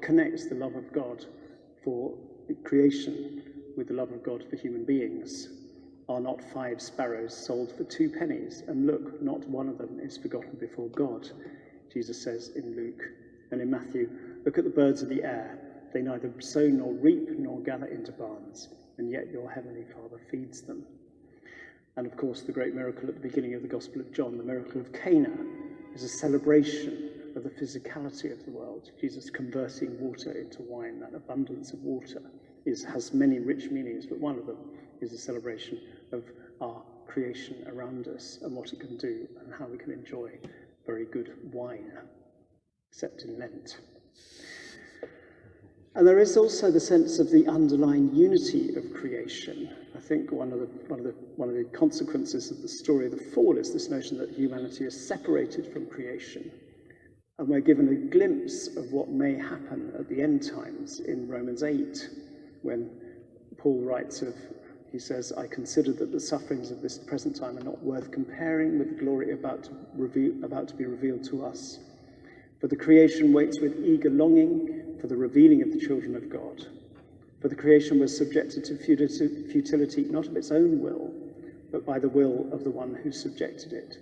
connects the love of God for creation with the love of God for human beings. Are not 5 sparrows sold for 2 pennies? And look, not one of them is forgotten before God, Jesus says in Luke. And in Matthew, look at the birds of the air. They neither sow nor reap nor gather into barns, and yet your heavenly Father feeds them. And of course, the great miracle at the beginning of the Gospel of John, the miracle of Cana, is a celebration of the physicality of the world. Jesus converting water into wine. That abundance of water has many rich meanings, but one of them is a celebration of our creation around us and what it can do and how we can enjoy very good wine, except in Lent. And there is also the sense of the underlying unity of creation. I think one of the consequences of the story of the fall is this notion that humanity is separated from creation. And we're given a glimpse of what may happen at the end times in Romans 8, when Paul writes he says, I consider that the sufferings of this present time are not worth comparing with the glory about to be revealed to us. For the creation waits with eager longing for the revealing of the children of God. For the creation was subjected to futility, not of its own will, but by the will of the one who subjected it,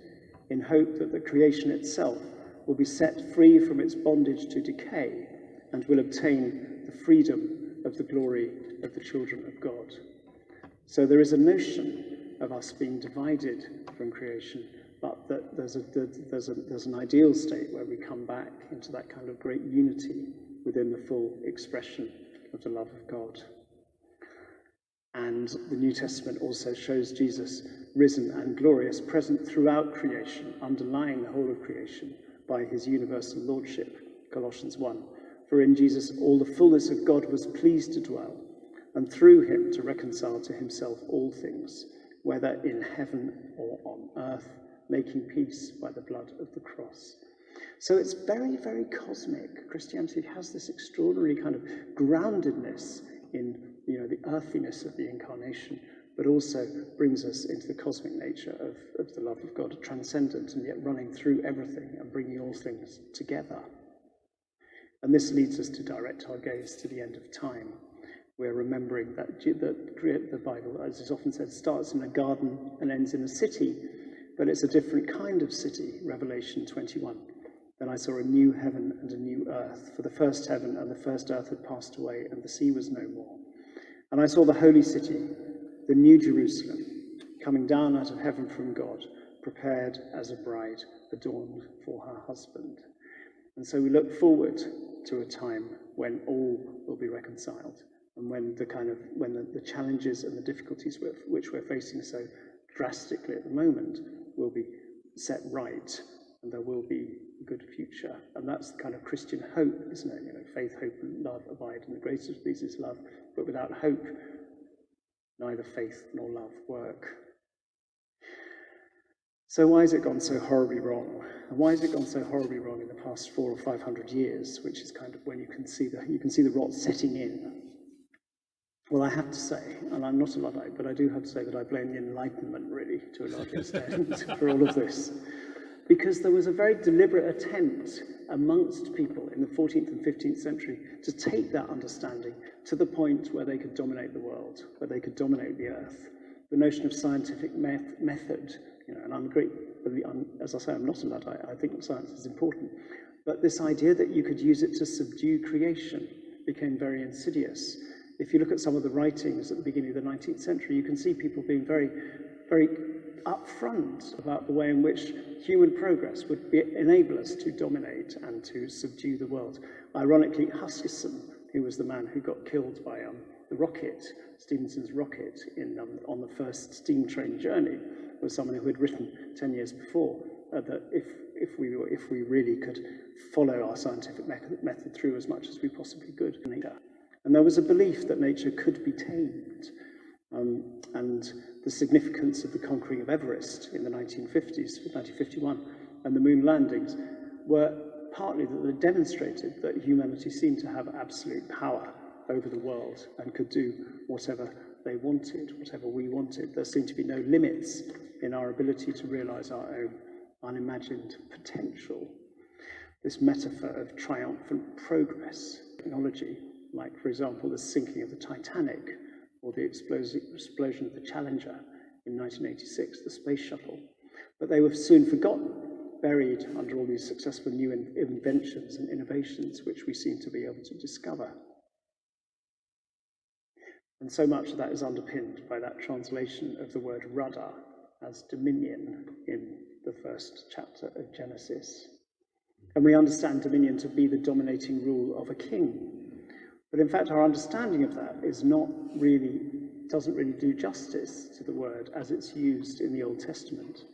in hope that the creation itself will be set free from its bondage to decay and will obtain the freedom of the glory of the children of God. So there is a notion of us being divided from creation, but that there's an ideal state where we come back into that kind of great unity within the full expression of the love of God. And the New Testament also shows Jesus risen and glorious, present throughout creation, underlying the whole of creation by his universal lordship, Colossians 1. For in Jesus all the fullness of God was pleased to dwell, and through him to reconcile to himself all things, whether in heaven or on earth, making peace by the blood of the cross. So it's very, very cosmic. Christianity has this extraordinary kind of groundedness in, the earthiness of the incarnation, but also brings us into the cosmic nature of the love of God, transcendent and yet running through everything and bringing all things together. And this leads us to direct our gaze to the end of time. We're remembering that the Bible, as is often said, starts in a garden and ends in a city, but it's a different kind of city, Revelation 21. Then I saw a new heaven and a new earth, for the first heaven and the first earth had passed away, and the sea was no more. And I saw the holy city, the new Jerusalem, coming down out of heaven from God, prepared as a bride adorned for her husband. And so we look forward to a time when all will be reconciled, and when the challenges and the difficulties which we're facing so drastically at the moment will be set right, and there will be a good future. And that's the kind of Christian hope, isn't it? Faith, hope, and love abide, and the greatest of these is love. But without hope, neither faith nor love work. So why has it gone so horribly wrong? And why has it gone so horribly wrong in the past 400 or 500 years, which is kind of when you can see the rot setting in? Well, I have to say, and I'm not a Luddite, but I do have to say that I blame the Enlightenment, really, to a large extent, for all of this. Because there was a very deliberate attempt amongst people in the 14th and 15th century to take that understanding to the point where they could dominate the world, where they could dominate the earth. The notion of scientific method, and as I say, I'm not a Luddite, I think science is important, but this idea that you could use it to subdue creation became very insidious. If you look at some of the writings at the beginning of the 19th century, you can see people being very, very upfront about the way in which human progress would enable us to dominate and to subdue the world. Ironically, Huskisson, who was the man who got killed by the rocket, Stephenson's rocket, on the first steam train journey, was someone who had written 10 years before that if we really could follow our scientific method through as much as we possibly could. And there was a belief that nature could be tamed. And the significance of the conquering of Everest in the 1950s, 1951, and the moon landings were partly that they demonstrated that humanity seemed to have absolute power over the world and could do whatever they wanted, whatever we wanted. There seemed to be no limits in our ability to realize our own unimagined potential. This metaphor of triumphant progress. technology, like, for example, the sinking of the Titanic or the explosion of the Challenger in 1986, the space shuttle. But they were soon forgotten, buried under all these successful new inventions and innovations which we seem to be able to discover. And so much of that is underpinned by that translation of the word radah as dominion in the first chapter of Genesis. And we understand dominion to be the dominating rule of a king. But in fact, our understanding of that doesn't really do justice to the word as it's used in the Old Testament.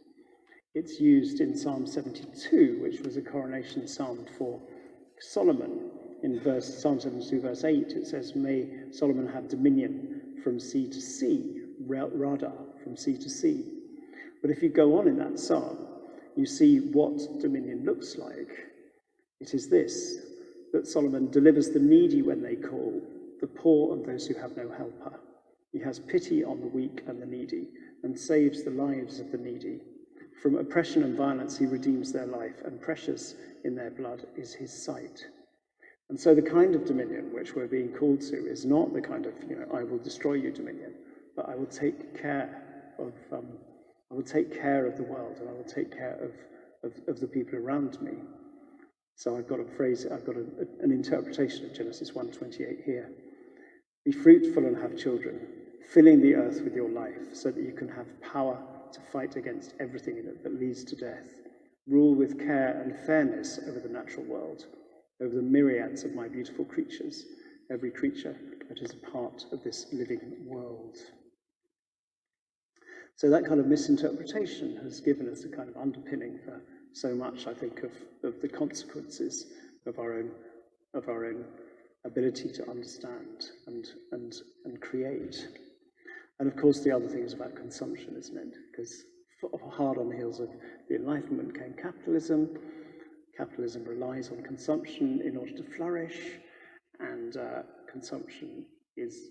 It's used in Psalm 72, which was a coronation psalm for Solomon. In Psalm 72, verse 8, it says, "May Solomon have dominion from sea to sea," radah, from sea to sea. But if you go on in that psalm, you see what dominion looks like. It is this, that Solomon delivers the needy when they call, the poor and those who have no helper. He has pity on the weak and the needy, and saves the lives of the needy. From oppression and violence he redeems their life, and precious in their blood is his sight. And so the kind of dominion which we're being called to is not the kind of, I will destroy you dominion, but I will take care of the world, and I will take care of the people around me. So I've got an interpretation of Genesis 1:28 here. Be fruitful and have children, filling the earth with your life, so that you can have power to fight against everything in it that leads to death. Rule with care and fairness over the natural world, over the myriads of my beautiful creatures, every creature that is a part of this living world. So that kind of misinterpretation has given us a kind of underpinning for so much, I think, of the consequences of our own ability to understand and create. And of course, the other thing is about consumption, isn't it? Because hard on the heels of the Enlightenment came capitalism. Capitalism relies on consumption in order to flourish, and consumption is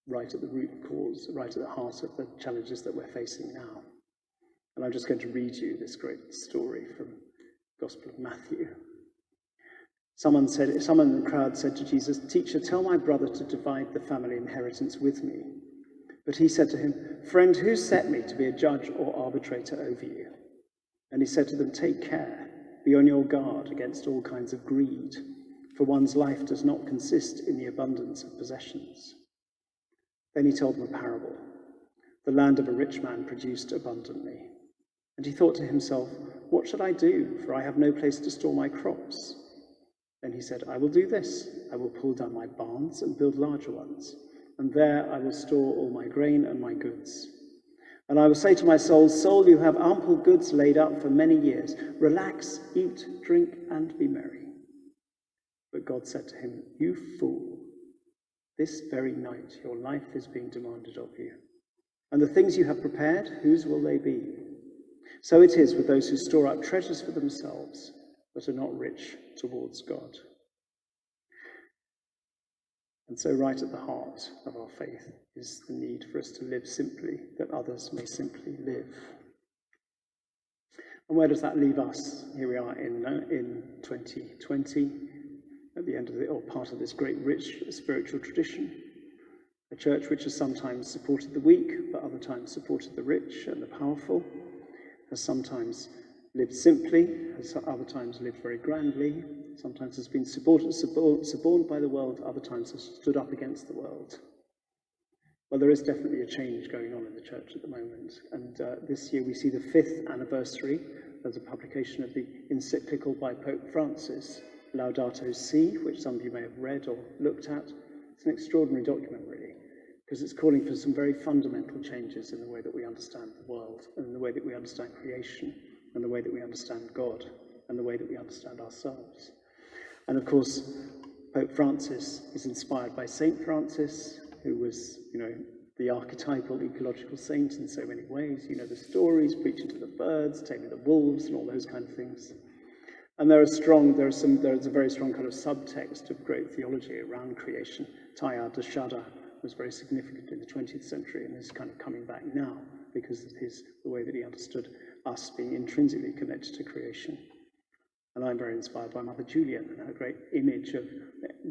right at the root cause, right at the heart of the challenges that we're facing now. And I'm just going to read you this great story from the Gospel of Matthew. Someone in the crowd said to Jesus, "Teacher, tell my brother to divide the family inheritance with me." But he said to him, "Friend, who set me to be a judge or arbitrator over you?" And he said to them, "Take care, be on your guard against all kinds of greed, for one's life does not consist in the abundance of possessions." Then he told them a parable. The land of a rich man produced abundantly. And he thought to himself, "What shall I do? For I have no place to store my crops." Then he said, "I will do this. I will pull down my barns and build larger ones, and there I will store all my grain and my goods. And I will say to my soul, 'Soul, you have ample goods laid up for many years. Relax, eat, drink, and be merry.' But God said to him, 'You fool, this very night your life is being demanded of you. And the things you have prepared, whose will they be? So it is with those who store up treasures for themselves, but are not rich towards God.'" And so right at the heart of our faith is the need for us to live simply, that others may simply live. And where does that leave us? Here we are in 2020, at the end of part of this great rich spiritual tradition. A church which has sometimes supported the weak, but other times supported the rich and the powerful, has sometimes lived simply, has other times lived very grandly, sometimes has been suborned by the world, other times has stood up against the world. Well, there is definitely a change going on in the church at the moment. And this year we see the 5th anniversary of the publication of the encyclical by Pope Francis, Laudato Si, which some of you may have read or looked at. It's an extraordinary document, really, because it's calling for some very fundamental changes in the way that we understand the world, and in the way that we understand creation, and the way that we understand God, and the way that we understand ourselves. And of course, Pope Francis is inspired by Saint Francis, who was, the archetypal ecological saint in so many ways. You know the stories, preaching to the birds, taming the wolves, and all those kind of things. And there is a very strong kind of subtext of great theology around creation. Teilhard de Chardin was very significant in the 20th century and is kind of coming back now because of the way that he understood us being intrinsically connected to creation. And I'm very inspired by Mother Julian and her great image of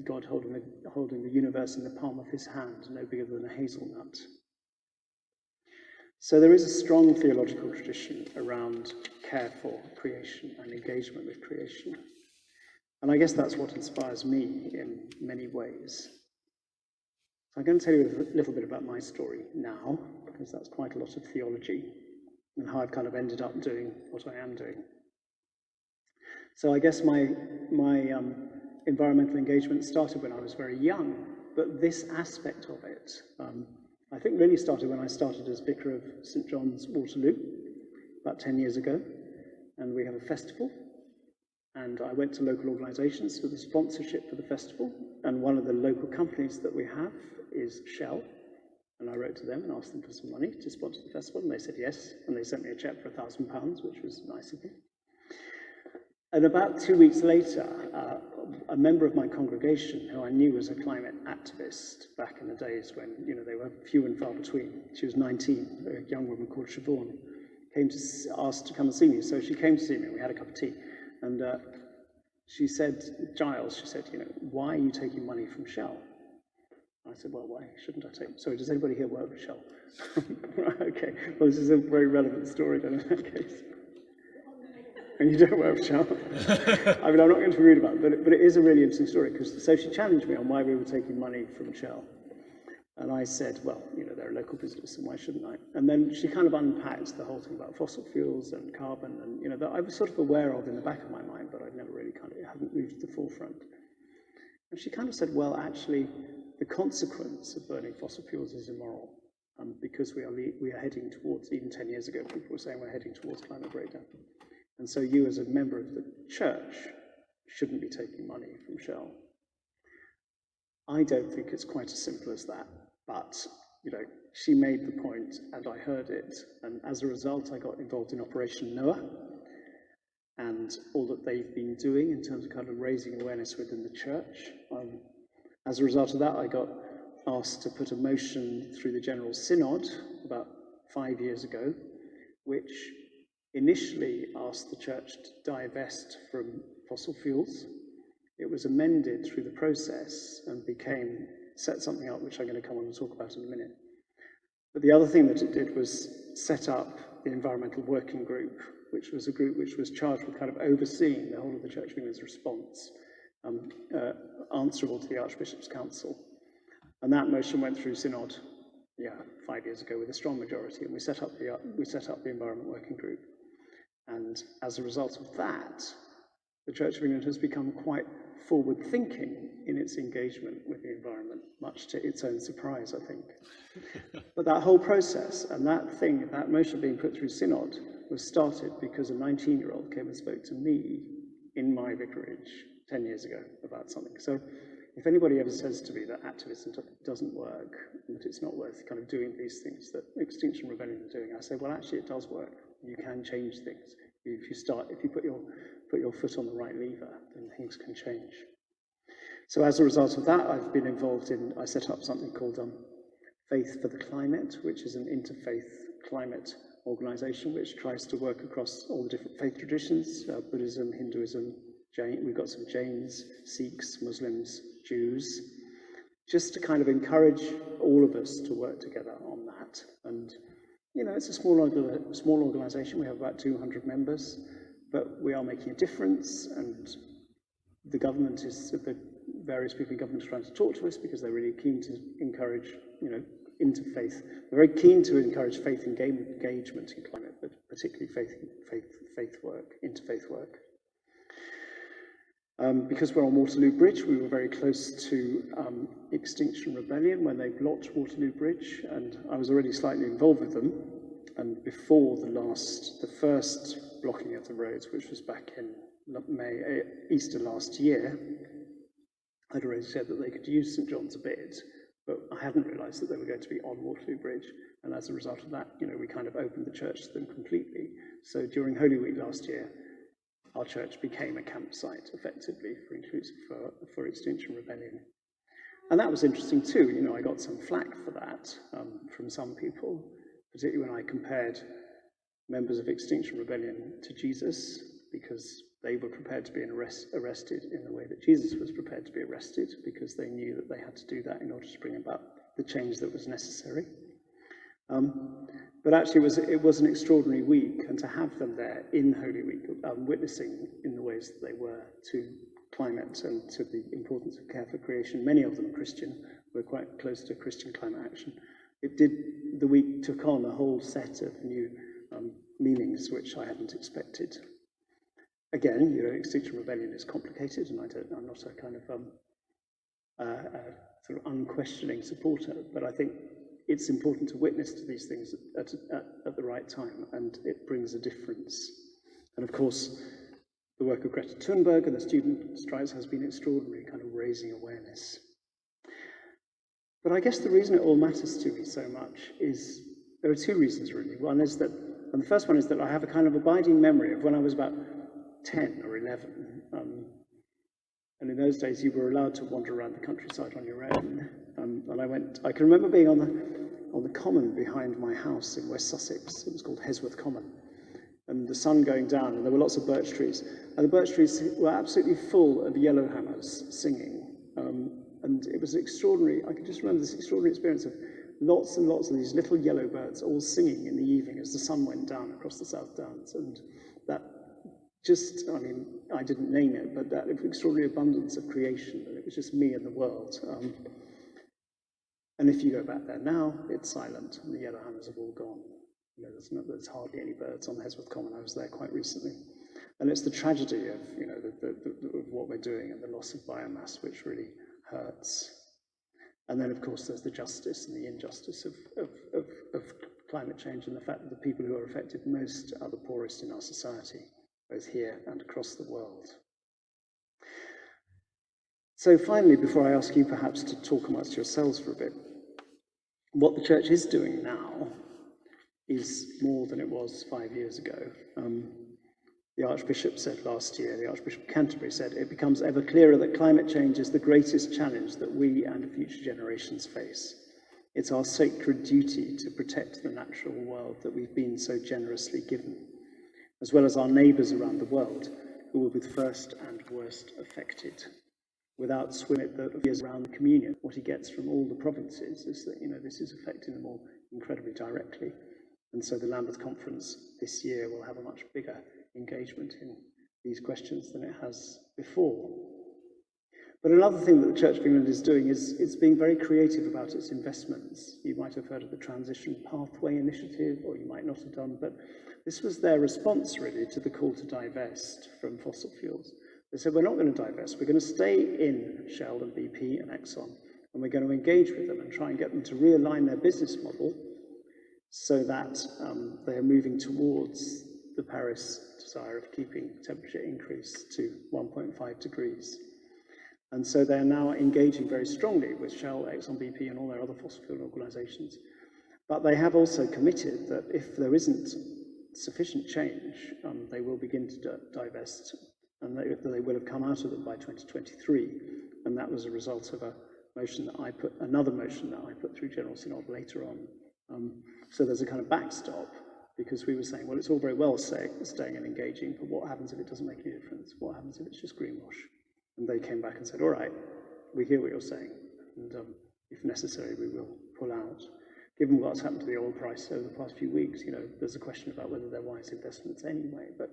God holding the universe in the palm of his hand, no bigger than a hazelnut. So there is a strong theological tradition around care for creation and engagement with creation. And I guess that's what inspires me in many ways. So I'm going to tell you a little bit about my story now, because that's quite a lot of theology, and how I've kind of ended up doing what I am doing. So I guess my environmental engagement started when I was very young, but this aspect of it, I think really started when I started as vicar of St. John's, Waterloo, about 10 years ago, and we have a festival, and I went to local organisations for the sponsorship for the festival, and one of the local companies that we have is Shell, and I wrote to them and asked them for some money to sponsor the festival, and they said yes, and they sent me a cheque for £1,000, which was nice of them. And about 2 weeks later, a member of my congregation, who I knew was a climate activist back in the days when they were few and far between, she was 19, a young woman called Siobhan, came to ask to come and see me. So she came to see me, we had a cup of tea, and she said, Giles, she said, why are you taking money from Shell? I said, well, why shouldn't I take? Sorry, does anybody here work for Shell? Right, okay, well, this is a very relevant story then in that case. And you don't work for Shell. I mean, I'm not going to read about it, but it is a really interesting story, because so she challenged me on why we were taking money from Shell. And I said, well, they're a local business, and why shouldn't I? And then she kind of unpacked the whole thing about fossil fuels and carbon, and that I was sort of aware of in the back of my mind, but I'd never really it hadn't moved to the forefront. And she kind of said, well, actually, the consequence of burning fossil fuels is immoral, because we are heading towards, even 10 years ago, people were saying we're heading towards climate breakdown. And so you, as a member of the church, shouldn't be taking money from Shell. I don't think it's quite as simple as that, but she made the point, and I heard it, and as a result, I got involved in Operation Noah, and all that they've been doing in terms of kind of raising awareness within the church. As a result of that, I got asked to put a motion through the General Synod about 5 years ago, which initially asked the church to divest from fossil fuels. It was amended through the process and set something up, which I'm going to come on and talk about in a minute. But the other thing that it did was set up the Environmental Working Group, which was a group which was charged with kind of overseeing the whole of the Church of England's response, answerable to the Archbishop's Council. And that motion went through Synod, 5 years ago with a strong majority, and we set up the Environment Working Group. And as a result of that, the Church of England has become quite forward-thinking in its engagement with the environment, much to its own surprise, I think. But that whole process and that motion being put through Synod was started because a 19-year-old came and spoke to me in my vicarage 10 years ago about something. So if anybody ever says to me that activism doesn't work, that it's not worth kind of doing these things that Extinction Rebellion are doing, I say, well, actually it does work. You can change things. If you put your foot on the right lever, then things can change. So as a result of that, I've been involved I set up something called Faith for the Climate, which is an interfaith climate organisation which tries to work across all the different faith traditions, Buddhism, Hinduism, we've got some Jains, Sikhs, Muslims, Jews, just to kind of encourage all of us to work together on that. And it's a small organisation. We have about 200 members, but we are making a difference, and the various people in government are trying to talk to us because they're really keen to encourage, interfaith. They're very keen to encourage faith engagement in climate, but particularly faith work, interfaith work. Because we're on Waterloo Bridge, we were very close to Extinction Rebellion when they blocked Waterloo Bridge, and I was already slightly involved with them. And before the first blocking of the roads, which was back in Easter last year, I'd already said that they could use St. John's a bit, but I hadn't realised that they were going to be on Waterloo Bridge. And as a result of that, we kind of opened the church to them completely. So during Holy Week last year, our church became a campsite, effectively, for Extinction Rebellion. And that was interesting too. I got some flack for that from some people, particularly when I compared members of Extinction Rebellion to Jesus, because they were prepared to be arrested in the way that Jesus was prepared to be arrested, because they knew that they had to do that in order to bring about the change that was necessary. But actually it was an extraordinary week, and to have them there in Holy Week, witnessing in the ways that they were to climate and to the importance of care for creation, many of them Christian, were quite close to Christian climate action. The week took on a whole set of new meanings which I hadn't expected. Again, Extinction Rebellion is complicated, and I'm not a kind of sort of unquestioning supporter, but I think it's important to witness to these things at the right time, and it brings a difference. And of course, the work of Greta Thunberg and the student strikes has been extraordinary, kind of raising awareness. But I guess the reason it all matters to me so much is, there are two reasons really. And the first one is that I have a kind of abiding memory of when I was about 10 or 11. And in those days, you were allowed to wander around the countryside on your own. And I can remember being on the common behind my house in West Sussex. It was called Hesworth Common. And the sun going down, and there were lots of birch trees. And the birch trees were absolutely full of yellowhammers singing. And it was extraordinary. I can just remember this extraordinary experience of lots and lots of these little yellow birds all singing in the evening as the sun went down across the South Downs. And that just, I didn't name it, but that extraordinary abundance of creation, and it was just me and the world. And if you go back there now, it's silent, and the yellowhammers have all gone. There's hardly any birds on Hesworth Common. I was there quite recently. And it's the tragedy of, of what we're doing and the loss of biomass, which really hurts. And then, of course, there's the justice and the injustice of climate change, and the fact that the people who are affected most are the poorest in our society, both here and across the world. So finally, before I ask you perhaps to talk amongst yourselves for a bit, what the church is doing now is more than it was 5 years ago. The Archbishop said last year, the Archbishop of Canterbury said, it becomes ever clearer that climate change is the greatest challenge that we and future generations face. It's our sacred duty to protect the natural world that we've been so generously given, as well as our neighbours around the world who will be first and worst affected. Without Swimit, that is around the communion, what he gets from all the provinces is that, this is affecting them all incredibly directly. And so the Lambeth Conference this year will have a much bigger engagement in these questions than it has before. But another thing that the Church of England is doing is it's being very creative about its investments. You might have heard of the Transition Pathway Initiative, or you might not have done, but this was their response really to the call to divest from fossil fuels. They said, we're not going to divest, we're going to stay in Shell and BP and Exxon, and we're going to engage with them and try and get them to realign their business model so that they are moving towards the Paris desire of keeping temperature increase to 1.5 degrees. And so they're now engaging very strongly with Shell, Exxon, BP, and all their other fossil fuel organizations. But they have also committed that if there isn't sufficient change, they will begin to divest, and they will have come out of it by 2023. And that was a result of another motion that I put through General Synod later on. So there's a kind of backstop, because we were saying, well, it's all very well staying and engaging, but what happens if it doesn't make any difference? What happens if it's just greenwash? And they came back and said, all right, we hear what you're saying, and if necessary, we will pull out. Given what's happened to the oil price over the past few weeks, there's a question about whether they're wise investments anyway. But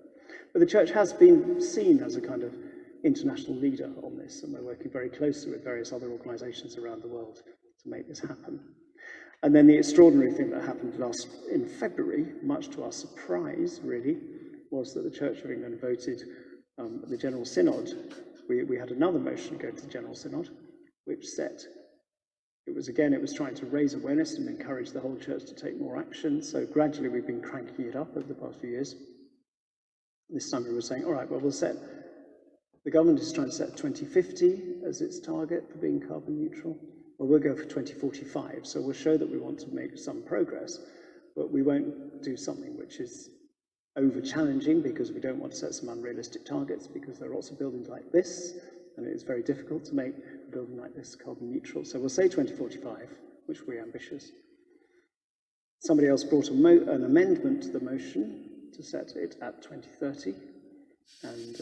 the church has been seen as a kind of international leader on this, and we're working very closely with various other organizations around the world to make this happen. And then the extraordinary thing that happened in February, much to our surprise, really, was that the Church of England voted at the General Synod. We had another motion go to the General Synod, which it was trying to raise awareness and encourage the whole church to take more action. So gradually we've been cranking it up over the past few years. This time we were saying, all right, well, the government is trying to set 2050 as its target for being carbon neutral. Well, we'll go for 2045, so we'll show that we want to make some progress, but we won't do something which is over-challenging, because we don't want to set some unrealistic targets, because there are lots of buildings like this, and it is very difficult to make a building like this carbon neutral. So we'll say 2045, which we're ambitious. Somebody else brought an amendment to the motion to set it at 2030, And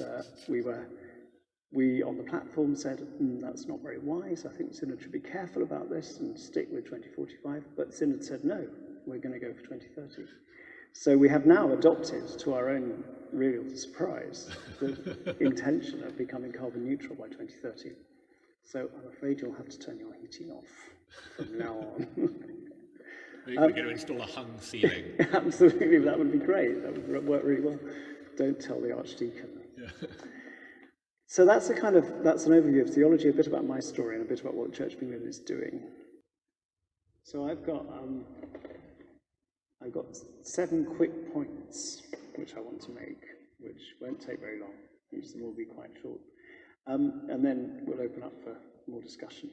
we on the platform said, that's not very wise. I think Synod should be careful about this and stick with 2045. But Synod said, no, we're going to go for 2030. So we have now adopted, to our own real surprise, the intention of becoming carbon neutral by 2030. So I'm afraid you'll have to turn your heating off from now on. We're going to install a hung ceiling. Absolutely, that would be great. That would work really well. Don't tell the Archdeacon. Yeah. So that's an overview of theology, a bit about my story, and a bit about what the Church of England is doing. So I've got 7 quick points which I want to make, which won't take very long. Each of them will be quite short. And then we'll open up for more discussion.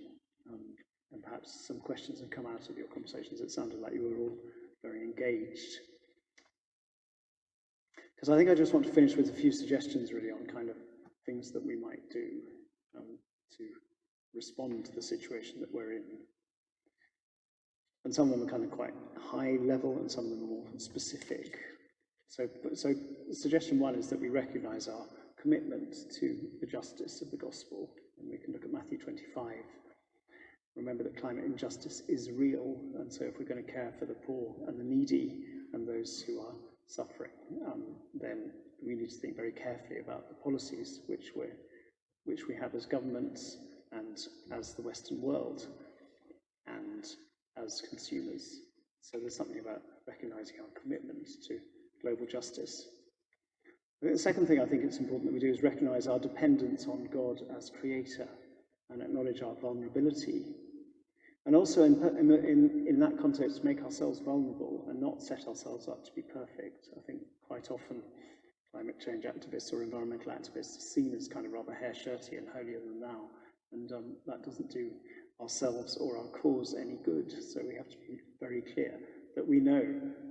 And perhaps some questions have come out of your conversations. It sounded like you were all very engaged. Because I think I just want to finish with a few suggestions really on kind of things that we might do to respond to the situation that we're in. And some of them are kind of quite high level and some of them are more specific. So suggestion 1 is that we recognise our commitment to the justice of the gospel. And we can look at Matthew 25. Remember that climate injustice is real, and so if we're going to care for the poor and the needy and those who are suffering, then we need to think very carefully about the policies which we have as governments and as the Western world and as consumers. So there's something about recognising our commitment to global justice. The second thing I think it's important that we do is recognise our dependence on God as creator and acknowledge our vulnerability. And also in that context, make ourselves vulnerable and not set ourselves up to be perfect. I think quite often climate change activists or environmental activists are seen as kind of rather hair-shirty and holier than thou. And that doesn't do ourselves or our cause any good. So we have to be very clear that we know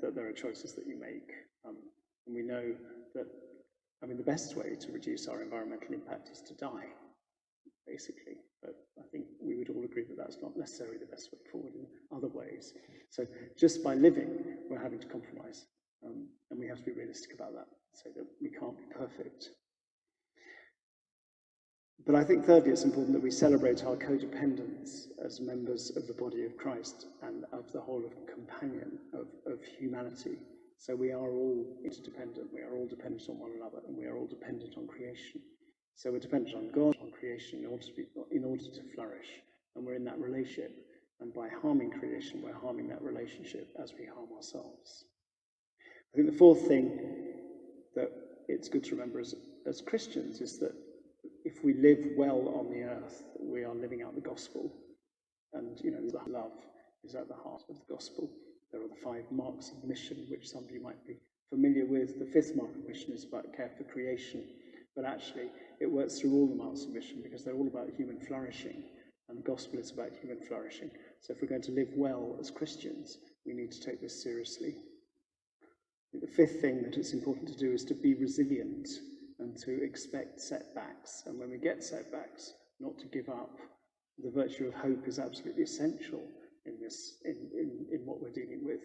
that there are choices that you make. And we know that, the best way to reduce our environmental impact is to die, basically. But I think we would all agree that that's not necessarily the best way forward in other ways. So just by living, we're having to compromise. And we have to be realistic about that, so that we can't be perfect. But I think thirdly, it's important that we celebrate our codependence as members of the body of Christ and of the whole of companion of humanity. So we are all interdependent, we are all dependent on one another, and we are all dependent on creation. So we're dependent on God, on creation, in order to flourish. And we're in that relationship. And by harming creation, we're harming that relationship as we harm ourselves. I think the fourth thing that it's good to remember as Christians is that if we live well on the earth, we are living out the gospel. And, love is at the heart of the gospel. There are the 5 marks of mission, which some of you might be familiar with. The 5th mark of mission is about care for creation. But actually, it works through all the marks of mission because they're all about human flourishing. And the gospel is about human flourishing. So if we're going to live well as Christians, we need to take this seriously. The 5th thing that it's important to do is to be resilient and to expect setbacks. And when we get setbacks, not to give up. The virtue of hope is absolutely essential in what we're dealing with.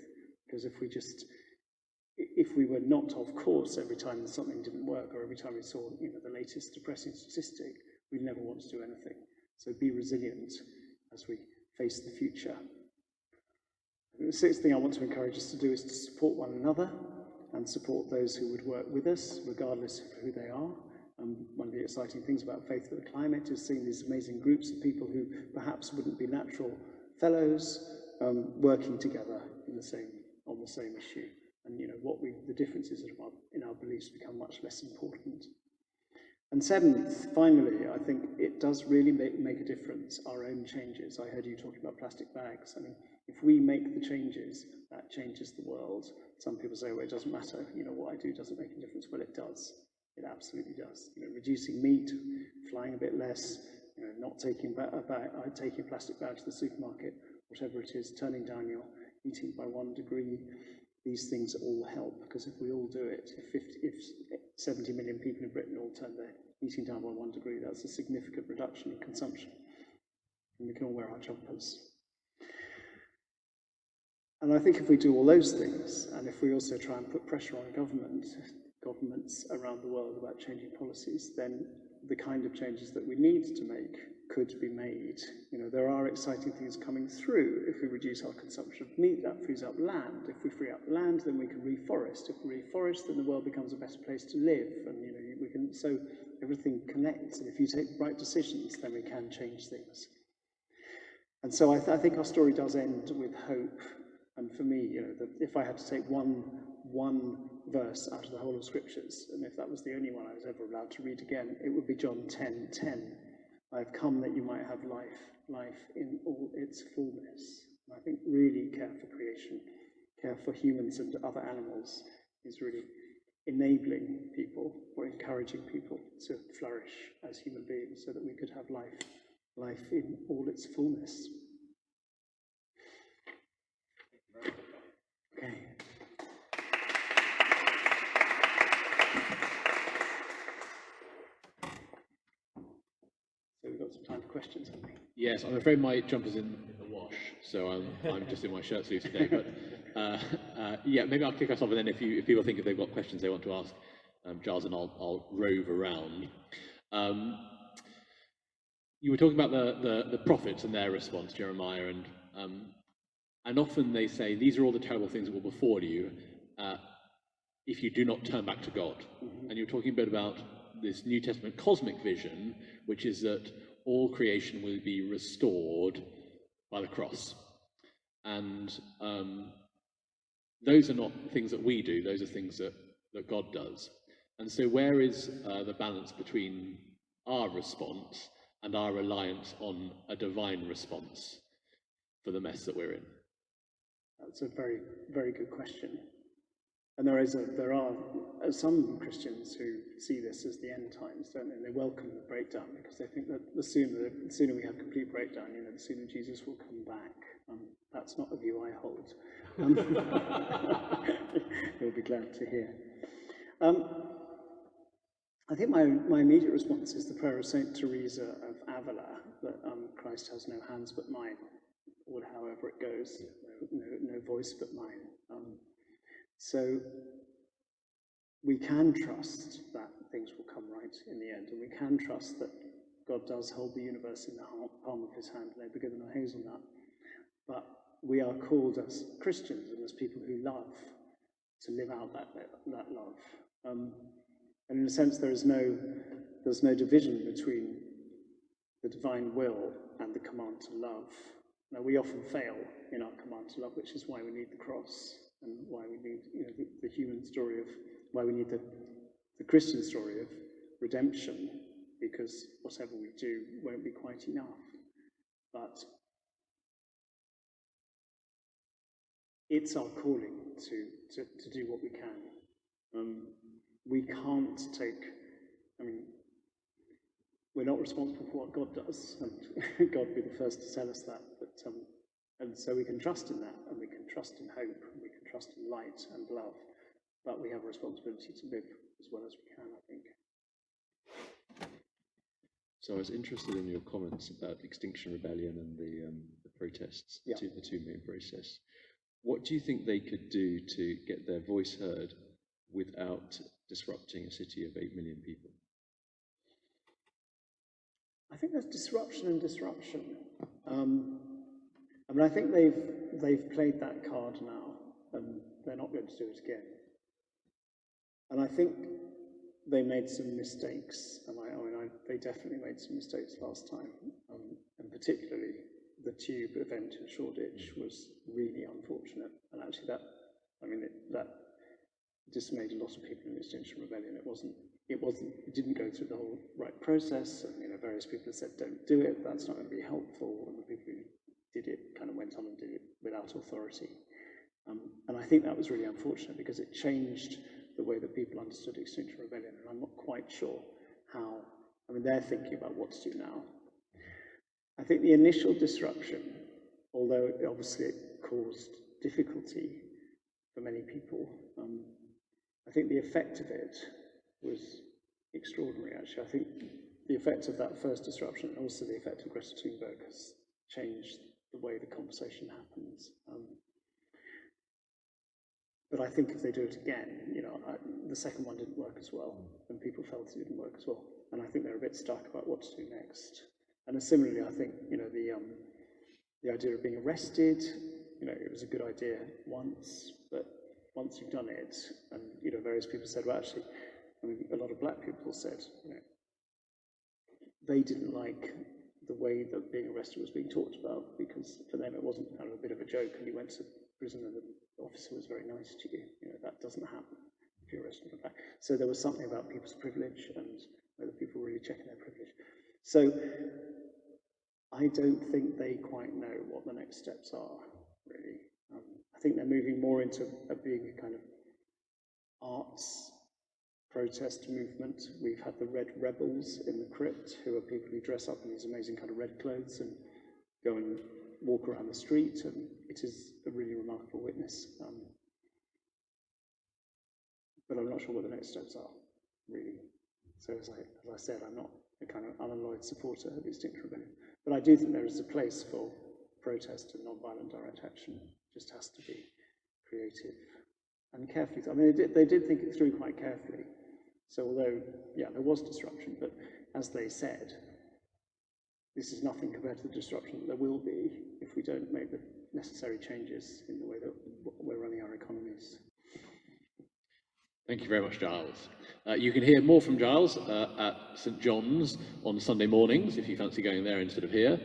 Because if we were not off course every time something didn't work, or every time we saw the latest depressing statistic, we'd never want to do anything. So be resilient as we face the future. And the 6th thing I want to encourage us to do is to support one another and support those who would work with us, regardless of who they are. One of the exciting things about Faith for the Climate is seeing these amazing groups of people who perhaps wouldn't be natural fellows working together on the same issue. And the differences in our beliefs become much less important. And 7th, finally, I think it does really make a difference, our own changes. I heard you talking about plastic bags. If we make the changes, that changes the world. Some people say, well, it doesn't matter, what I do doesn't make a difference. Well, it does. It absolutely does. Reducing meat, flying a bit less, not taking plastic bags to the supermarket, whatever it is, turning down your eating by 1 degree. These things all help, because if we all do it, if 70 million people in Britain all turn their eating down by 1 degree, that's a significant reduction in consumption. And we can all wear our jumpers. And I think if we do all those things, and if we also try and put pressure on government governments around the world about changing policies, then the kind of changes that we need to make could be made. There are exciting things coming through. If we reduce our consumption of meat, that frees up land. If we free up land, then we can reforest. If we reforest, then the world becomes a better place to live. And so everything connects. And if you take right decisions, then we can change things. And so I think our story does end with hope. And for me, that if I had to take one verse out of the whole of Scriptures, and if that was the only one I was ever allowed to read again, it would be John 10:10. I have come that you might have life in all its fullness. And I think really care for creation, care for humans and other animals is really enabling people or encouraging people to flourish as human beings so that we could have life in all its fullness. Okay. So we've got some time for questions, haven't we? Yes, I'm afraid my jumper's in the wash, so I'm just in my shirt sleeves today. But maybe I'll kick us off, and then if people think if they've got questions they want to ask Giles, and I'll rove around. You were talking about the prophets and their response, Jeremiah, and often they say these are all the terrible things that will befall you if you do not turn back to God. Mm-hmm. And you're talking a bit about this New Testament cosmic vision, which is that all creation will be restored by the cross. And those are not things that we do, those are things that God does. And so where is the balance between our response and our reliance on a divine response for the mess that we're in? That's a very, very good question. And there are some Christians who see this as the end times, don't they? And they welcome the breakdown because they think that the sooner we have complete breakdown, the sooner Jesus will come back. That's not a view I hold. You'll be glad to hear. I think my immediate response is the prayer of Saint Teresa of Avila, that Christ has no hands but mine, or however it goes, no voice but mine. So we can trust that things will come right in the end, and we can trust that God does hold the universe in the palm of his hand, no bigger than a hazelnut. But we are called as Christians and as people who love to live out that love. And in a sense, there's no division between the divine will and the command to love. Now, we often fail in our command to love, which is why we need the cross and why we need the human story of why we need the Christian story of redemption, because whatever we do won't be quite enough. But it's our calling to do what we can. We can't we're not responsible for what God does, and God will be the first to tell us that. And so we can trust in that, and we can trust in hope, and we can trust in light and love. But we have a responsibility to live as well as we can, I think. So I was interested in your comments about Extinction Rebellion and the protests, the two main protests. What do you think they could do to get their voice heard without disrupting a city of 8 million people? I think there's disruption and disruption. I think they've played that card now, and they're not going to do it again. And I think they made some mistakes, and they definitely made some mistakes last time, and particularly the tube event in Shoreditch was really unfortunate. And actually, that dismayed a lot of people in the Extinction Rebellion. It didn't go through the whole right process, and various people have said don't do it, that's not going to be helpful, and the people who did it kind of went on and did it without authority. And I think that was really unfortunate because it changed the way that people understood Extinction Rebellion, and I'm not quite sure how. They're thinking about what to do now. I think the initial disruption, although obviously it caused difficulty for many people, I think the effect of it was extraordinary, actually. I think the effect of that first disruption, and also the effect of Greta Thunberg, has changed the way the conversation happens. But I think if they do it again, the second one didn't work as well, and people felt it didn't work as well. And I think they're a bit stuck about what to do next. And similarly, I think, the idea of being arrested, it was a good idea once, but once you've done it, and, various people said, well, actually, a lot of black people said, they didn't like the way that being arrested was being talked about, because for them it wasn't kind of a bit of a joke, and you went to prison and the officer was very nice to you. That doesn't happen if you're arrested for black. So there was something about people's privilege and whether people were really checking their privilege. So I don't think they quite know what the next steps are, really. I think they're moving more into being a kind of arts protest movement. We've had the Red Rebels in the crypt, who are people who dress up in these amazing kind of red clothes and go and walk around the street, and it is a really remarkable witness. But I'm not sure what the next steps are, really. So as I said, I'm not a kind of unalloyed supporter of the Extinction Rebellion. But I do think there is a place for protest and non-violent direct action. It just has to be creative and carefully. I mean, they did think it through quite carefully. So although, there was disruption, but as they said, this is nothing compared to the disruption that there will be if we don't make the necessary changes in the way that we're running our economies. Thank you very much, Giles. You can hear more from Giles at St John's on Sunday mornings, if you fancy going there instead of here.